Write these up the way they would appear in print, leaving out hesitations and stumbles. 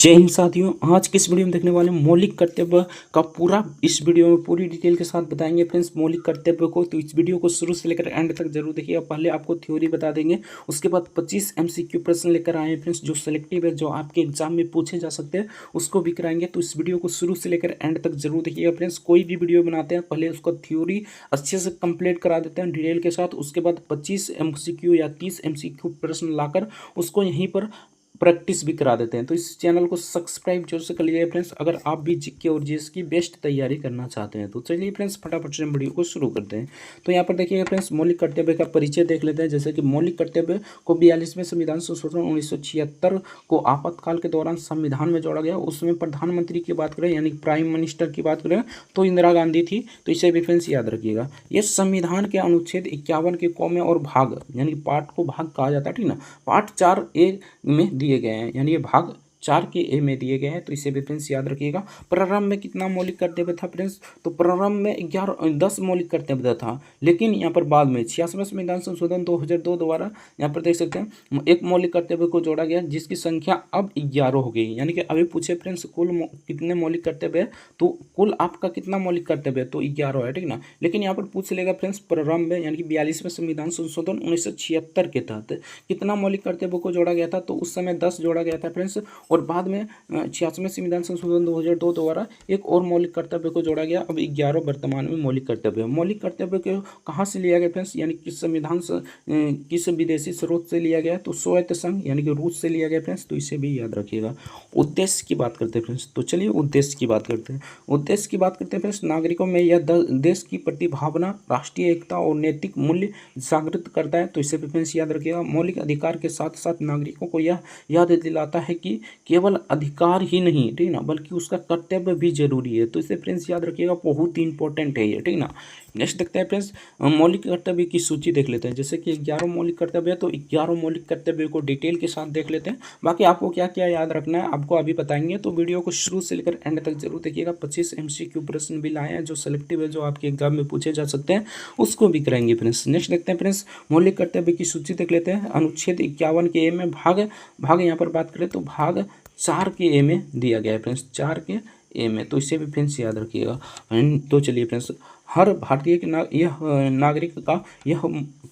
जय हिंद साथियों। आज के इस वीडियो में देखने वाले मौलिक कर्तव्य का पूरा इस वीडियो में पूरी डिटेल के साथ बताएंगे फ्रेंड्स मौलिक कर्तव्य को। तो इस वीडियो को शुरू से लेकर एंड तक जरूर देखिएगा। पहले आपको थ्योरी बता देंगे, उसके बाद 25 MCQ प्रश्न लेकर आए हैं फ्रेंड्स, जो सेलेक्टिव है, जो आपके एग्जाम में पूछे जा सकते हैं, उसको भी कराएंगे। तो इस वीडियो को शुरू से लेकर एंड तक जरूर देखिएगा फ्रेंड्स। कोई भी वीडियो बनाते हैं पहले उसका थ्योरी अच्छे से कंप्लीट करा देते हैं डिटेल के साथ, उसके बाद 25 MCQ या 30 MCQ प्रश्न लाकर उसको यहीं पर प्रैक्टिस भी करा देते हैं। तो इस चैनल को सब्सक्राइब जरूर से कर लीजिए फ्रेंड्स, अगर आप भी जीके और जीएस की बेस्ट तैयारी करना चाहते हैं। तो चलिए फ्रेंड्स फटाफट से वीडियो को शुरू करते हैं। तो यहाँ पर देखिएगा फ्रेंड्स, मौलिक कर्तव्य का परिचय देख लेते हैं। जैसे कि मौलिक कर्तव्य को 42वें संविधान संशोधन 1976 को आपातकाल के दौरान संविधान में जोड़ा गया। उसमें प्रधानमंत्री की बात करें यानी प्राइम मिनिस्टर की बात करें तो इंदिरा गांधी थी। तो इसे भी फ्रेंड्स याद रखिएगा। ये संविधान के अनुच्छेद 51 के क में और भाग यानी पार्ट को भाग कहा जाता है, ठीक ना। पार्ट 4A में दिए गए हैं, यानी ये भाग 4 के में दिए गए हैं। तो इसे भी फ्रेंड्स याद रखिएगा। प्रारंभ में कितना मौलिक कर्तव्य था फ्रेंड्स? तो प्रारंभ में 10 मौलिक कर्तव्य था, लेकिन यहाँ पर बाद में 86वें संविधान संशोधन 2002 द्वारा यहाँ पर देख सकते हैं एक मौलिक कर्तव्य को जोड़ा गया, जिसकी संख्या अब 11 हो गई। यानी कि अभी पूछे फ्रेंड्स कुल कितने मौलिक कर्तव्य है, तो कुल आपका कितना मौलिक कर्तव्य है, तो 11 है, ठीक ना। लेकिन यहाँ पर पूछ लेगा फ्रेंड्स प्रारंभ में यानी कि 42वें संविधान संशोधन 1976 के तहत कितना मौलिक कर्तव्य को जोड़ा गया था। तो उस समय 10 जोड़ा गया था फ्रेंड्स, और बाद में 86वें संविधान संशोधन 2002 द्वारा एक और मौलिक कर्तव्य को जोड़ा गया। अब 11 वर्तमान में मौलिक कर्तव्य है। मौलिक कर्तव्य को कहाँ से लिया गया फ्रेंड्स, यानी किस संविधान से किस विदेशी स्रोत से लिया गया? तो सोवियत संघ यानी कि रूस से लिया गया फ्रेंड्स। तो इसे भी याद रखिएगा। उद्देश्य की बात करते हैं फ्रेंड्स। तो चलिए उद्देश्य की बात करते हैं। उद्देश्य की बात करते हैं फ्रेंड्स, नागरिकों में यह देश की प्रति भावना, राष्ट्रीय एकता और नैतिक मूल्य जागृत करता है। तो इसे भी फ्रेंड्स याद रखिएगा। मौलिक अधिकार के साथ साथ नागरिकों को यह याद दिलाता है कि केवल अधिकार ही नहीं, ठीक ना, बल्कि उसका कर्तव्य भी जरूरी है। तो इसे फ्रेंड्स याद रखिएगा, बहुत ही इंपॉर्टेंट है ये, ठीक ना। नेक्स्ट देखते हैं फ्रेंड्स, मौलिक कर्तव्य की सूची देख लेते हैं। जैसे कि 11 मौलिक कर्तव्य है, तो 11 मौलिक कर्तव्य को डिटेल के साथ देख लेते हैं। बाकी आपको क्या क्या याद रखना है आपको अभी बताएंगे, तो वीडियो को शुरू से लेकर एंड तक जरूर देखिएगा। 25 MCQ प्रश्न भी लाए हैं जो सेलेक्टिव है, जो आपके एग्जाम में पूछे जा सकते हैं, उसको भी कराएंगे फ्रेंड्स। नेक्स्ट देखते हैं फ्रेंड्स, मौलिक कर्तव्य की सूची देख लेते हैं। अनुच्छेद 51 के ए में भाग यहाँ पर बात करें तो भाग 4 के में दिया गया है फ्रेंड्स, 4 के में। तो इसे भी फ्रेंड्स याद रखिएगा। तो चलिए फ्रेंड्स, हर भारतीय के नागरिक का यह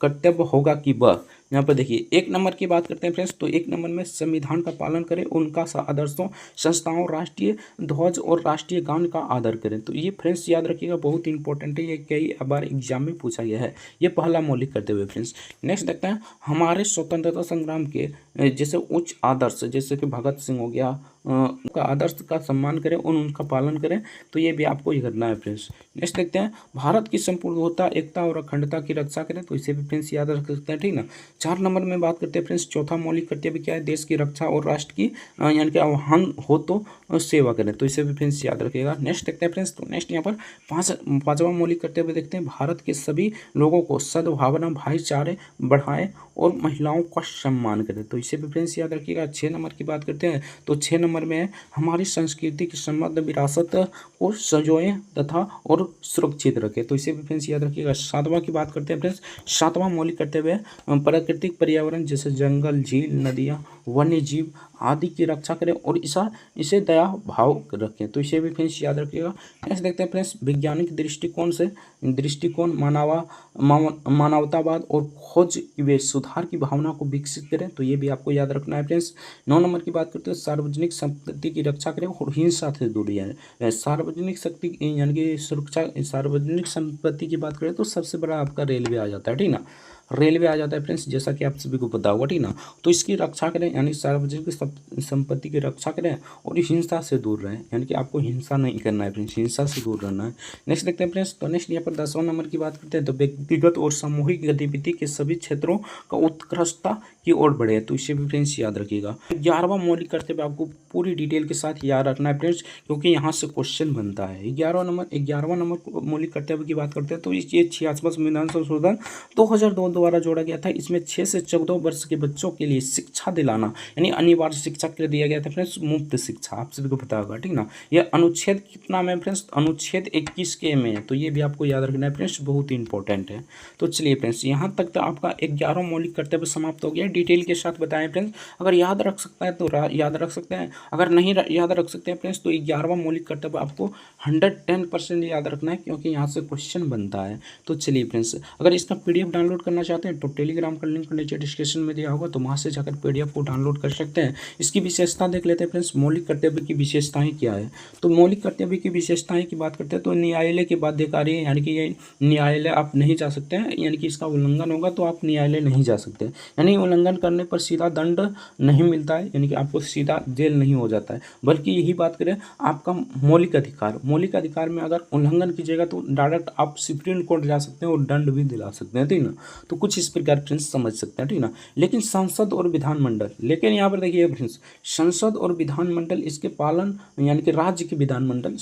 कर्तव्य होगा कि वह, यहाँ पर देखिए 1 नंबर की बात करते हैं फ्रेंड्स। तो 1 नंबर में संविधान का पालन करें, उनका आदर्शों, संस्थाओं, राष्ट्रीय ध्वज और राष्ट्रीय गान का आदर करें। तो ये फ्रेंड्स याद रखिएगा, बहुत इंपॉर्टेंट है, ये कई बार एग्जाम में पूछा गया है। ये पहला मौलिक कर्तव्य फ्रेंड्स। नेक्स्ट देखते हैं, हमारे स्वतंत्रता संग्राम के जैसे उच्च आदर्श, जैसे कि भगत सिंह हो गया, उनका आदर्श का सम्मान करें और उनका पालन करें। तो ये भी आपको ये करना है फ्रेंड्स। नेक्स्ट देखते हैं, भारत की संपूर्णता, एकता और अखंडता की रक्षा करें। तो इसे भी फ्रेंड्स याद रख सकते हैं, ठीक ना। 4 नंबर में बात करते हैं फ्रेंड्स, चौथा मौलिक कर्तव्य क्या है? देश की रक्षा और राष्ट्र की यानी कि आह्वान हो तो सेवा करें। तो इसे भी फ्रेंड्स याद रखिएगा। नेक्स्ट देखते हैं फ्रेंड्स, तो नेक्स्ट यहाँ पर पांचवा मौलिक कर्तव्य देखते हैं, भारत के सभी लोगों को सद्भावना, भाईचारे बढ़ाएं और महिलाओं का सम्मान करें। तो इसे भी फ्रेंड्स याद रखिएगा। 6 नंबर की बात करते हैं, तो 6 नंबर में हमारी संस्कृति की समृद्ध विरासत को संजोएं तथा और सुरक्षित रखें। तो इसे भी फ्रेंड्स याद रखिएगा। 7वां की बात करते हैं फ्रेंड्स, 7वां मौलिक कर्तव्य है प्राकृतिक पर्यावरण जैसे जंगल, झील, नदियाँ, वन्य जीव आदि की रक्षा करें और इसे दया भाव रखें। तो इसे भी फ्रेंड्स याद रखिएगा। नेक्स्ट देखते हैं फ्रेंड्स, वैज्ञानिक दृष्टिकोण मानवतावाद और खोज व सुधार की भावना को विकसित करें। तो ये भी आपको याद रखना है फ्रेंड्स। 9 नंबर की बात करते हैं, सार्वजनिक संपत्ति की रक्षा करें और हिंसा से दूर रहें। सार्वजनिक शक्ति यानी कि सुरक्षा, सार्वजनिक संपत्ति की बात करें तो सबसे बड़ा आपका रेलवे आ जाता है, ठीक ना। रेलवे आ जाता है फ्रेंड्स, जैसा कि आप सभी को पता होगा, ठीक ना। तो इसकी रक्षा करें यानी सार्वजनिक संपत्ति की रक्षा करें और हिंसा से दूर रहें, यानी कि आपको हिंसा नहीं करना है फ्रेंड्स, हिंसा से दूर रहना है। नेक्स्ट देखते हैं फ्रेंड्स, तो नेक्स्ट यहाँ पर 10वां नंबर की बात करते हैं, तो व्यक्तिगत और सामूहिक गतिविधि के सभी क्षेत्रों का उत्कृष्टता की ओर बढ़े। तो इसे भी फ्रेंड्स याद रखिएगा। 11वां मौलिक कर्तव्य आपको पूरी डिटेल के साथ याद रखना है फ्रेंड्स, क्योंकि यहाँ से क्वेश्चन बनता है। 11वां नंबर मौलिक कर्तव्य की बात करते हैं, तो ये 86वां संविधान संशोधन 2002 द्वारा जोड़ा गया था। इसमें 6 से 14 वर्ष के बच्चों के लिए शिक्षा दिलाना यानी अनिवार्य शिक्षा के लिए दिया गया था फ्रेंड्स, मुफ्त शिक्षा, आप सभी को पता होगा, ठीक ना। यह अनुच्छेद कितना में फ्रेंड्स? अनुच्छेद 21 के में है। तो ये भी आपको याद रखना है फ्रेंड्स, बहुत ही इंपॉर्टेंट है। तो चलिए फ्रेंड्स, यहाँ तक तो आपका 11 मौलिक कर्तव्य समाप्त हो गया। डिटेल के साथ बताएं फ्रेंड्स। अगर याद रख सकता है तो याद रख सकते हैं, अगर नहीं याद रख सकते हैं फ्रेंड्स तो 11वां मौलिक कर्तव्य आपको 110% याद रखना है, क्योंकि यहाँ से क्वेश्चन बनता है। तो चलिए फ्रेंड्स, अगर इसका PDF डाउनलोड करना चाहते हैं तो टेलीग्राम का लिंक नीचे डिस्क्रिप्शन में दिया होगा, तो वहाँ से जाकर PDF को डाउनलोड कर सकते हैं। इसकी विशेषता देख लेते हैं फ्रेंड्स, मौलिक कर्तव्य की विशेषताएं क्या है। तो मौलिक कर्तव्य की विशेषताएं की बात करते हैं तो न्यायालय के बाध्यकारी है, यानी कि ये न्यायालय आप नहीं जा सकते हैं, यानी कि इसका उल्लंघन होगा तो आप न्यायालय नहीं जा सकते, यानी उल्लंघन करने पर सीधा दंड नहीं मिलता है, यानी कि आपको सीधा जेल नहीं हो जाता है। बल्कि यही बात करें आपका मौलिक अधिकार में अगर उल्लंघन कीजिएगा तो डायरेक्ट आप सुप्रीम कोर्ट जा सकते हैं और दंड भी दिला सकते हैं, ठीक ना। तो कुछ इस प्रकार फ्रेंड्स समझ सकते हैं, ठीक ना। लेकिन संसद और विधानमंडल, लेकिन यहाँ पर देखिए फ्रेंड्स, संसद और विधानमंडल इसके पालन, यानी कि राज्य के विधानमंडल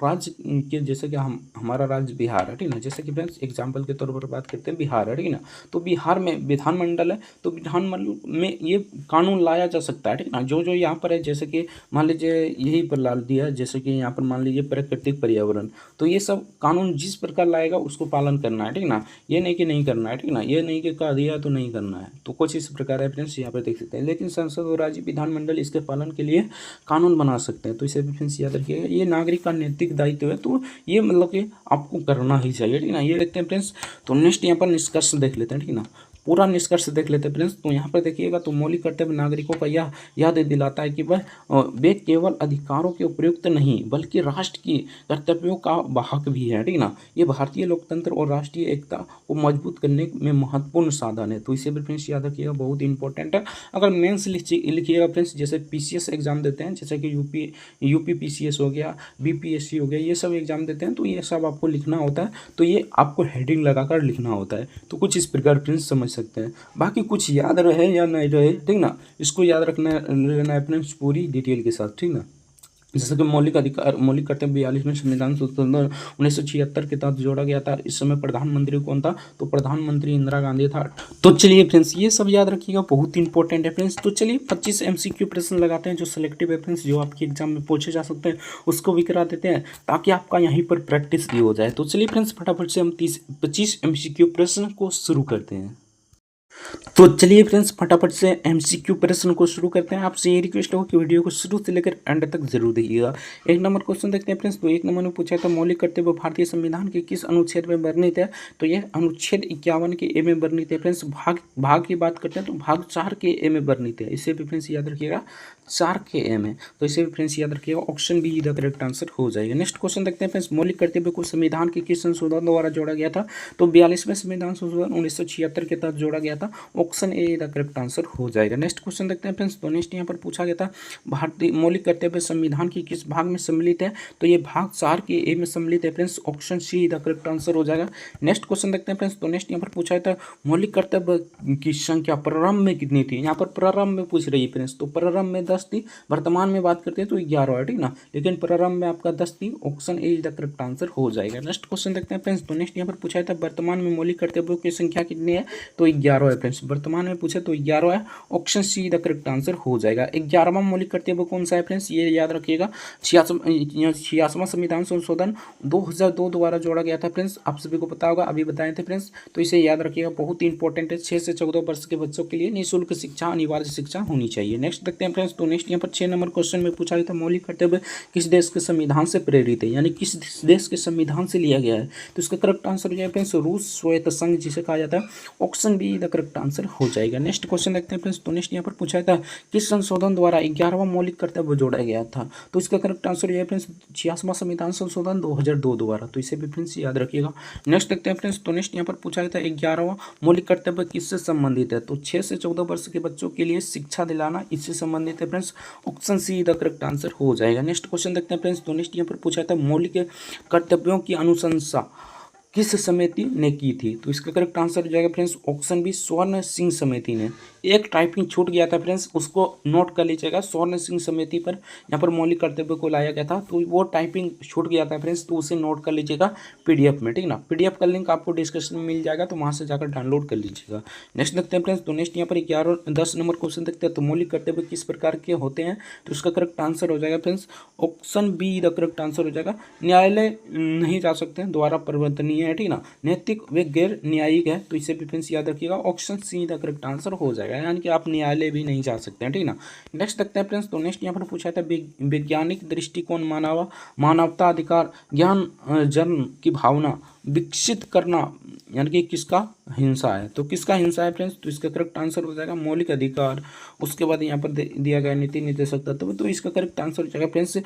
राज्य के, जैसे कि हमारा राज्य बिहार है, ठीक ना। जैसे कि फ्रेंड्स एग्जाम्पल के तौर पर बात करते हैं बिहार है, ठीक ना। तो बिहार में विधानमंडल है, तो विधानमंडल में ये कानून लाया जा सकता है, ठीक ना। जो यहाँ पर है, जैसे कि मान लीजिए यही पर ला दिया, जैसे कि यहाँ पर मान लीजिए प्राकृतिक पर्यावरण, तो ये सब कानून जिस प्रकार लाएगा उसको पालन करना है, ठीक ना। ये नहीं कि नहीं करना है, ठीक ना। ये नहीं कि कह दिया तो नहीं करना है। तो कुछ इस प्रकार है फ्रेंड्स, यहाँ पर देख सकते हैं। लेकिन संसद और राज्य विधानमंडल इसके पालन के लिए कानून बना सकते हैं। तो इसे भी फ्रेंड्स याद रखिएगा, ये नागरिक का नैतिक दायित्व है, तो ये मतलब कि आपको करना ही चाहिए, ठीक ना। ये देखते हैं फ्रेंड्स। तो नेक्स्ट यहाँ पर निष्कर्ष देख लेते हैं, ठीक ना। पूरा निष्कर्ष देख लेते हैं फ्रेंड्स। तो यहाँ पर देखिएगा, तो मौलिक कर्तव्य नागरिकों का यह याद दिलाता है कि वे केवल अधिकारों के उपयुक्त नहीं बल्कि राष्ट्र की कर्तव्यों का वाहक भी है, ठीक ना। ये भारतीय लोकतंत्र और राष्ट्रीय एकता को मजबूत करने में महत्वपूर्ण साधन है। तो इसे भी फ्रेंड्स याद रखिएगा, बहुत इंपॉर्टेंट है। अगर मेंस लिखिएगा फ्रेंड्स, जैसे PCS एग्जाम देते हैं, जैसे कि यूपी PCS हो गया, BPSC हो गया, ये सब एग्जाम देते हैं, तो ये सब आपको लिखना होता है। तो ये आपको हेडिंग लगाकर लिखना होता है। तो कुछ इस प्रकार फ्रेंड्स समझ सकते हैं। बाकी कुछ याद रहे या नहीं रहे, ठीक ना, इसको याद रखना लेना है फ्रेंड्स पूरी डिटेल के साथ, ठीक ना। जैसे कि मौलिक कर्तव्य 42वें संविधान संशोधन 1976 के तहत जोड़ा गया था। इस समय प्रधानमंत्री कौन था, तो प्रधानमंत्री इंदिरा गांधी था। तो चलिए फ्रेंड्स, ये सब याद रखिएगा, बहुत इंपॉर्टेंट है फ्रेंड्स। तो चलिए 25 MCQ प्रश्न लगाते हैं जो सिलेक्टिव है फ्रेंड्स, जो आपके एग्जाम में पूछे जा सकते हैं, उसको भी करा देते हैं ताकि आपका यहीं पर प्रैक्टिस भी हो जाए। तो चलिए फ्रेंड्स, फटाफट से हम 25 MCQ प्रश्न को शुरू करते हैं। तो चलिए फ्रेंड्स, फटाफट से MCQ प्रश्न को शुरू करते हैं। आपसे ये रिक्वेस्ट होगा कि वीडियो को शुरू से लेकर एंड तक जरूर देखिएगा। एक नंबर क्वेश्चन देखते हैं फ्रेंड्स। तो एक नंबर में पूछा था, मौलिक कर्तव्य भारतीय संविधान के किस अनुच्छेद में वर्णित है। तो यह अनुच्छेद 51 के ए में वर्णित है फ्रेंड्स। भाग की बात करते हैं तो भाग 4 के ए में वर्णित है। इसे भी फ्रेंड्स याद रखिएगा, 4 के ए में। तो इसे भी फ्रेंड्स याद रखिएगा, option be the correct answer हो जाएगा। नेक्स्ट क्वेश्चन देखते हैं फ्रेंड्स, मौलिक कर्तव्य को संविधान के किस संशोधन द्वारा जोड़ा गया था। तो 42वें संविधान संशोधन 1976 के तहत जोड़ा गया था। Option A the correct answer हो जाएगा। नेक्स्ट क्वेश्चन देखते हैं फ्रेंड्स। तो नेक्स्ट यहाँ पर पूछा गया था, भारतीय मौलिक कर्तव्य संविधान की किस भाग में सम्मिलित है। तो ये भाग 4 के ए में सम्मिलित है friends. Option see the correct answer हो जाएगा। नेक्स्ट क्वेश्चन देखते हैं फ्रेंड्स। तो नेक्स्ट यहाँ पर पूछा गया था, मौलिक कर्तव्य की संख्या प्रारंभ में कितनी थी। यहाँ पर प्रारंभ में पूछ रही है फ्रेंड्स। तो प्रारंभ में 10 थी, वर्तमान में बात करते हैं तो 11 है, ठीक ना। लेकिन प्रारंभ में आपका 10 थी। Option A the correct answer हो जाएगा। नेक्स्ट क्वेश्चन देखते हैं फ्रेंड्स। तो नेक्स्ट यहाँ पर पूछा था, वर्तमान में मौलिक कर्तव्यों की संख्या कितनी है। तो 11 है फ्रेंड्स। वर्तमान में पूछे तो 11 है। Option see the correct answer हो जाएगा। 11वां मौलिक कर्तव्य कौन सा है फ्रेंड्स, ये याद रखिएगा, 86वां संविधान संशोधन 2002 द्वारा जोड़ा गया था फ्रेंड्स। आप सभी को पता होगा, अभी बताए थे फ्रेंड्स। तो इसे याद रखिएगा, बहुत इंपॉर्टेंट है। 6 से 14 वर्ष के बच्चों के लिए निःशुल्क शिक्षा, अनिवार्य शिक्षा होनी चाहिए। नेक्स्ट देखते हैं फ्रेंड्स। तो नेक्स्ट यहाँ पर 6 नंबर क्वेश्चन में पूछा गया था, मौलिक कर्तव्य किस देश के संविधान से प्रेरित है, यानी किस देश के संविधान से लिया गया है। तो इसका करेक्ट आंसर हो जाएगा फ्रेंड्स, रूस स्वायत्त संघ जिसे कहा जाता है। Option be the correct answer हो जाएगा। नेक्स्ट क्वेश्चन देखते हैं फ्रेंड्स। तो नेक्स्ट यहाँ पर पूछा था, किस संशोधन द्वारा 11वां मौलिक कर्तव्य जोड़ा गया था। तो इसका करेक्ट आंसर है फ्रेंड्स, 86वां संविधान संशोधन 2002 द्वारा। तो इसे भी फ्रेंड्स याद रखिएगा। नेक्स्ट देखते हैं फ्रेंड्स। तो नेक्स्ट यहाँ पर पूछा गया था, 11वां मौलिक कर्तव्य किससे संबंधित है। तो 6 से 14 वर्ष के बच्चों के लिए शिक्षा दिलाना, इससे संबंधित है friends. Option see the correct answer हो जाएगा। नेक्स्ट क्वेश्चन देखते हैं फ्रेंड्स। तो नेक्स्ट यहाँ पर पूछा था, मौलिक कर्तव्यों की अनुशंसा किस समिति ने की थी। तो इसका करेक्ट आंसर हो जाएगा फ्रेंड्स, ऑप्शन बी स्वर्ण सिंह समिति ने। एक टाइपिंग छूट गया था फ्रेंड्स, उसको नोट कर लीजिएगा। स्वर्ण सिंह समिति पर यहाँ पर मौलिक कर्तव्य को लाया गया था, तो वो टाइपिंग छूट गया था फ्रेंड्स, तो उसे नोट कर लीजिएगा पीडीएफ में, ठीक ना। पीडीएफ का लिंक आपको डिस्क्रिप्शन में मिल जाएगा, तो वहाँ से जाकर डाउनलोड कर लीजिएगा। नेक्स्ट देखते हैं फ्रेंड्स, तो नेक्स्ट यहाँ पर 10 नंबर क्वेश्चन देखते हैं। तो मौलिक कर्तव्य किस प्रकार के होते हैं, तो इसका करेक्ट आंसर हो जाएगा friends option be the correct answer हो जाएगा। न्यायालय नहीं जा सकते हैं, द्वारा परिवर्तनीय है, ठीक ना। नैतिक व गैर न्यायिक है, तो इसे भी फ्रेंड्स याद रखिएगा, option see the correct answer हो जाएगा, यानी कि आप न्यायालय भी नहीं जा सकते हैं, ठीक ना। नेक्स्ट देखते हैं फ्रेंड्स, तो नेक्स्ट यहाँ पर पूछा था वैज्ञानिक दृष्टिकोण मानवता अधिकार ज्ञान जन्म की भावना विकसित करना, यानी कि किसका हिंसा है, तो किसका हिंसा है फ्रेंड्स, तो इसका करेक्ट आंसर हो जाएगा मौलिक अधिकार। उसके बाद यहाँ पर दिया गया नीति निर्देशक तत्व, तो इसका करेक्ट आंसर हो जाएगा फ्रेंड्स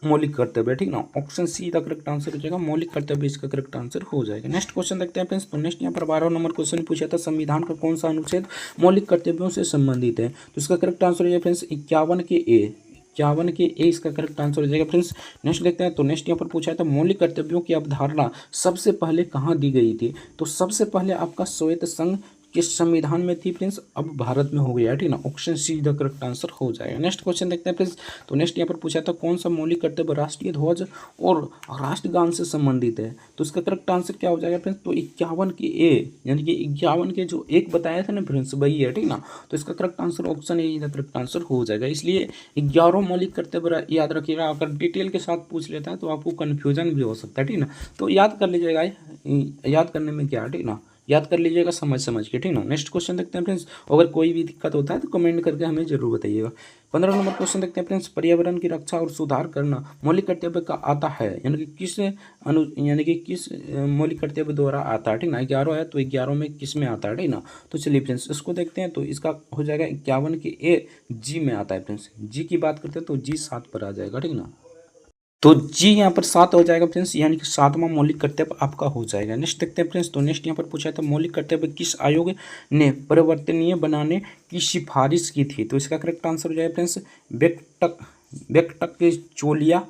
मौलिक कर्तव्य, ठीक ना। ऑप्शन सी का करेक्ट आंसर हो जाएगा मौलिक कर्तव्य, इसका करेक्ट आंसर हो जाएगा। नेक्स्ट क्वेश्चन देखते हैं फ्रेंड्स, तो नेक्स्ट यहाँ पर 12 नंबर क्वेश्चन पूछा था, संविधान का कौन सा अनुच्छेद मौलिक कर्तव्यों से संबंधित है, तो इसका करेक्ट आंसर हो जाएगा फ्रेंड्स 51 के ए, 51 के ए इसका करेक्ट आंसर हो जाएगा फ्रेंड्स। नेक्स्ट देखते हैं, तो नेक्स्ट यहाँ पर पूछा था मौलिक कर्तव्यों की अवधारणा सबसे पहले कहाँ दी गई थी, तो सबसे पहले आपका सोवियत संघ के संविधान में थी फ्रेंड्स, अब भारत में हो गया है, ठीक ना। Option see the correct answer हो जाएगा। नेक्स्ट क्वेश्चन देखते हैं फ्रेंड्स, तो नेक्स्ट यहाँ पर पूछा था कौन सा मौलिक कर्तव्य राष्ट्रीय ध्वज और राष्ट्रगान से संबंधित है, तो इसका करेक्ट आंसर क्या हो जाएगा फ्रेंड्स, तो 51 के ए, यानी कि 51 के जो एक बताया था ना फ्रेंड्स वही है, ठीक ना। तो इसका correct answer option A the correct answer हो जाएगा। इसलिए 11 मौलिक कर्तव्य याद रखिएगा, अगर डिटेल के साथ पूछ लेता है तो आपको कन्फ्यूजन भी हो सकता है, ठीक ना। तो याद कर लीजिएगा, याद करने में क्या है, ठीक ना, याद कर लीजिएगा समझ के, ठीक ना। नेक्स्ट क्वेश्चन देखते हैं फ्रेंड्स, अगर कोई भी दिक्कत होता है तो कमेंट करके हमें जरूर बताइएगा। 15 नंबर क्वेश्चन देखते हैं फ्रेंड्स, पर्यावरण की रक्षा और सुधार करना मौलिक कर्तव्य का आता है, यानी कि किस मौलिक कर्तव्य द्वारा आता है, ठीक ना। 11 है तो 11 में किस में आता है, ठीक ना। तो चलिए फ्रेंड्स इसको देखते हैं, तो इसका हो जाएगा 51 के ए जी में आता है फ्रेंड्स। जी की बात करते हैं तो जी 7 पर आ जाएगा, ठीक ना। तो जी यहाँ पर 7 हो जाएगा फ्रेंड्स, यानी कि 7वां मौलिक कर्तव्य आपका हो जाएगा। नेक्स्ट देखते हैं फ्रेंड्स, तो नेक्स्ट यहाँ पर पूछा था मौलिक कर्तव्य किस आयोग ने परिवर्तनीय बनाने की सिफारिश की थी, तो इसका करेक्ट आंसर हो जाएगा फ्रेंड्स बेक्टकचोलिया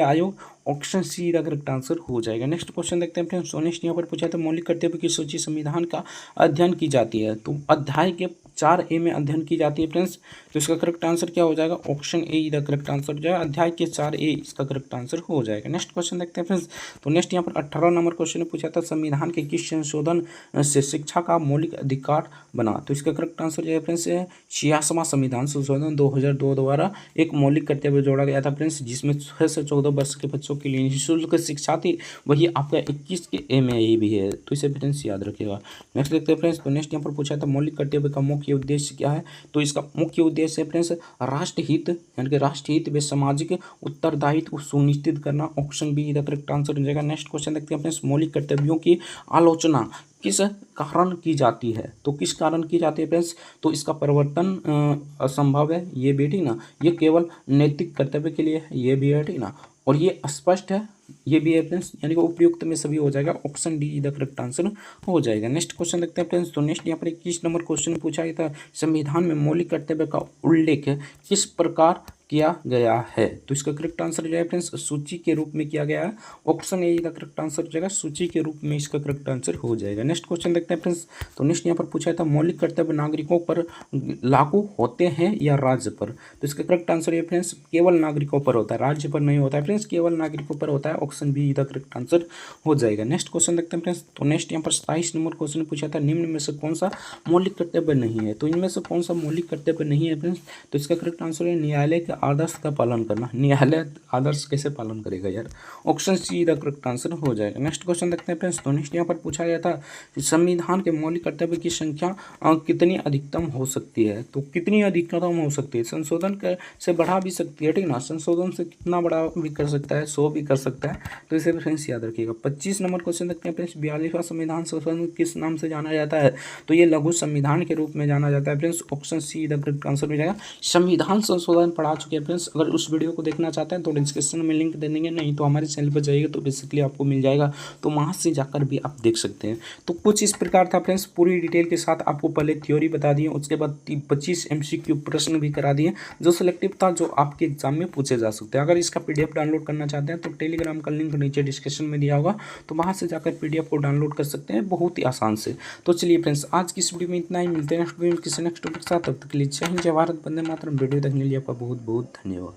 आयोग, ऑप्शन सी का करेक्ट आंसर हो जाएगा। नेक्स्ट क्वेश्चन देखते हैं फ्रेंड्स, नेक्स्ट यहाँ पर पूछा था मौलिक कर्तव्य की सूची संविधान का अध्ययन की जाती है, तो अध्याय के 4A में अध्ययन की जाती है फ्रेंड्स, तो इसका करेक्ट आंसर क्या हो जाएगा, option A the correct answer हो जाएगा, अध्याय के 4A इसका करेक्ट आंसर हो जाएगा। नेक्स्ट क्वेश्चन देखते हैं फ्रेंड्स, तो नेक्स्ट यहाँ पर 18 नंबर क्वेश्चन पूछा था संविधान के किस संशोधन से शिक्षा का मौलिक अधिकार बना, तो इसका करेक्ट आंसर जो है फ्रेंड्स 86वां संविधान संशोधन 2002 द्वारा एक मौलिक कर्तव्य जोड़ा गया था फ्रेंड्स, जिसमें 6 से 14 वर्ष के बच्चों के लिए निःशुल्क शिक्षा थी, वही आपका 21 के ए में ये भी है, तो इसे फ्रेंड्स याद रखिएगा। नेक्स्ट देखते हैं फ्रेंड्स, तो नेक्स्ट यहाँ पर पूछा था मौलिक कर्तव्य का मुख्य उद्देश्य क्या है, तो इसका मुख्य उद्देश्य है फ्रेंड्स राष्ट्रहित, यानी कि राष्ट्रहित व सामाजिक उत्तरदायित्व सुनिश्चित करना, option be the correct answer हो जाएगा। नेक्स्ट क्वेश्चन देखते हैं फ्रेंड्स, मौलिक कर्तव्यों की आलोचना किस कारण की जाती है, तो किस कारण की जाती है फ्रेंड्स, तो इसका परिवर्तन असंभव है, ये भी, ठीक ना। ये केवल नैतिक कर्तव्य के लिए है, ये भी है, ठीक ना। और ये स्पष्ट है, ये भी है फ्रेंड्स, यानी कि उपयुक्त में सभी हो जाएगा, option D the correct answer हो जाएगा। नेक्स्ट क्वेश्चन देखते हैं फ्रेंड्स, तो नेक्स्ट यहाँ पर 21 नंबर क्वेश्चन पूछा गया था संविधान में मौलिक कर्तव्य का उल्लेख किस प्रकार किया गया है, तो इसका करेक्ट आंसर जो है फ्रेंड्स सूची के रूप में किया गया है, ऑप्शन ए का करेक्ट आंसर हो जाएगा, सूची के रूप में इसका करेक्ट आंसर हो जाएगा। नेक्स्ट क्वेश्चन देखते हैं फ्रेंड्स, तो नेक्स्ट यहाँ पर पूछा था मौलिक कर्तव्य नागरिकों पर लागू होते हैं या राज्य पर, तो इसका करेक्ट आंसर है फ्रेंड्स केवल नागरिकों पर होता है, राज्य पर नहीं होता है फ्रेंड्स, केवल नागरिकों पर होता है, ऑप्शन बी का करेक्ट आंसर हो जाएगा। नेक्स्ट क्वेश्चन देखते हैं फ्रेंड्स, तो नेक्स्ट यहाँ पर 27 नंबर क्वेश्चन पूछा था निम्न में से कौन सा मौलिक कर्तव्य नहीं है, तो इनमें से कौन सा मौलिक कर्तव्य नहीं है फ्रेंड्स, तो इसका करेक्ट आंसर है न्यायालय के आदर्श का पालन करना। न्यायालय आदर्श कैसे पालन करेगा यार, option see the correct answer हो जाएगा। नेक्स्ट क्वेश्चन देखते हैं फ्रेंड्स, तो नेक्स्ट यहाँ पर पूछा गया था संविधान के मौलिक कर्तव्य की संख्या कितनी अधिकतम हो सकती है, तो कितनी अधिकतम हो सकती है, संशोधन से बढ़ा भी सकती है, ठीक ना। संशोधन से कितना बड़ा भी कर सकता है, 100 भी कर सकता है, तो इसे फ्रेंड्स याद रखिएगा। 25 नंबर क्वेश्चन देखते हैं फ्रेंड्स, 42वां संविधान संशोधन किस नाम से जाना जाता है, तो ये लघु संविधान के रूप में जाना जाता है friends, option see the correct answer हो जाएगा। संविधान संशोधन पढ़ा चुके चुके हैं फ्रेंड्स। अगर उस वीडियो को देखना चाहते हैं तो डिस्क्रिप्शन में लिंक दे देंगे, नहीं तो हमारे चैनल पर जाइएगा तो बेसिकली आपको मिल जाएगा, तो वहाँ से जाकर भी आप देख सकते हैं। तो कुछ इस प्रकार था फ्रेंड्स, पूरी डिटेल के साथ आपको पहले थ्योरी बता दिए, उसके बाद 25 MCQ प्रश्न भी करा दिए जो सिलेक्टिव था, जो आपके एग्जाम में पूछे जा सकते हैं। अगर इसका PDF डाउनलोड करना चाहते हैं तो टेलीग्राम का लिंक नीचे डिस्क्रिप्शन में दिया होगा, तो वहाँ से जाकर PDF को डाउनलोड कर सकते हैं बहुत ही आसान से। तो चलिए फ्रेंड्स, आज की इस वीडियो में इतना ही, मिलते हैं नेक्स्ट वीडियो में किसी नेक्स्ट टॉपिक के साथ। तब तक के लिए जय हिंद, जय भारत, वंदे मातरम। वीडियो देखने के लिए आपका बहुत बहुत धन्यवाद।